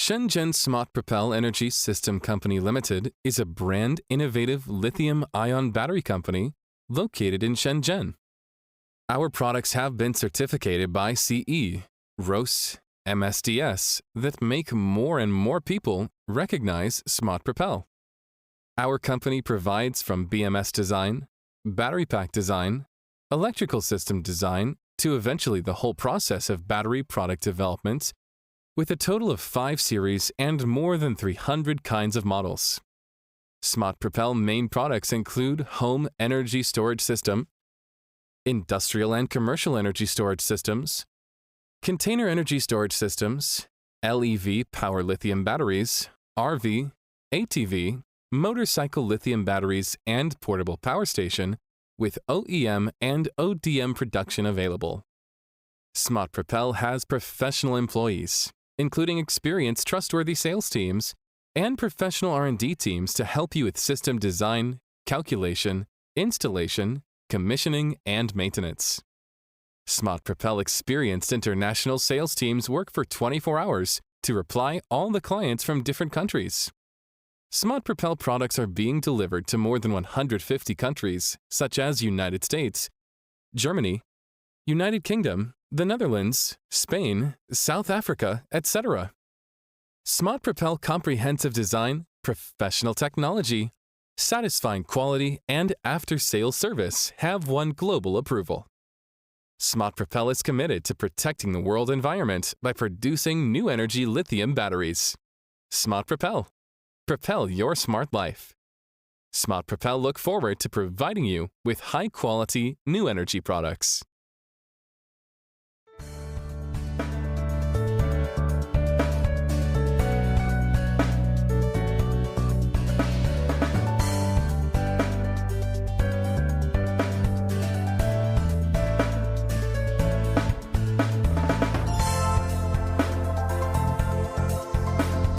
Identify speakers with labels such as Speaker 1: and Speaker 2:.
Speaker 1: Shenzhen SmartPropel Energy System Company Limited is a brand innovative lithium-ion battery company located in Shenzhen. Our products have been certificated by CE, ROS, MSDS that make more and more people recognize SmartPropel. Our company provides from BMS design, battery pack design, electrical system design, to eventually the whole process of battery product development, with a total of 5 series and more than 300 kinds of models. SmartPropel main products include home energy storage system, industrial and commercial energy storage systems, container energy storage systems, LEV power lithium batteries, RV, ATV, motorcycle lithium batteries, and portable power station, with OEM and ODM production available. SmartPropel has professional employees, including experienced, trustworthy sales teams and professional R&D teams to help you with system design, calculation, installation, commissioning, and maintenance. SmartPropel experienced international sales teams work for 24 hours to reply all the clients from different countries. SmartPropel products are being delivered to more than 150 countries, such as United States, Germany, United Kingdom, the Netherlands, Spain, South Africa, etc. SmartPropel comprehensive design, professional technology, satisfying quality, and after-sales service have won global approval. SmartPropel is committed to protecting the world environment by producing new energy lithium batteries. SmartPropel. Propel your smart life. SmartPropel look forward to providing you with high-quality new energy products.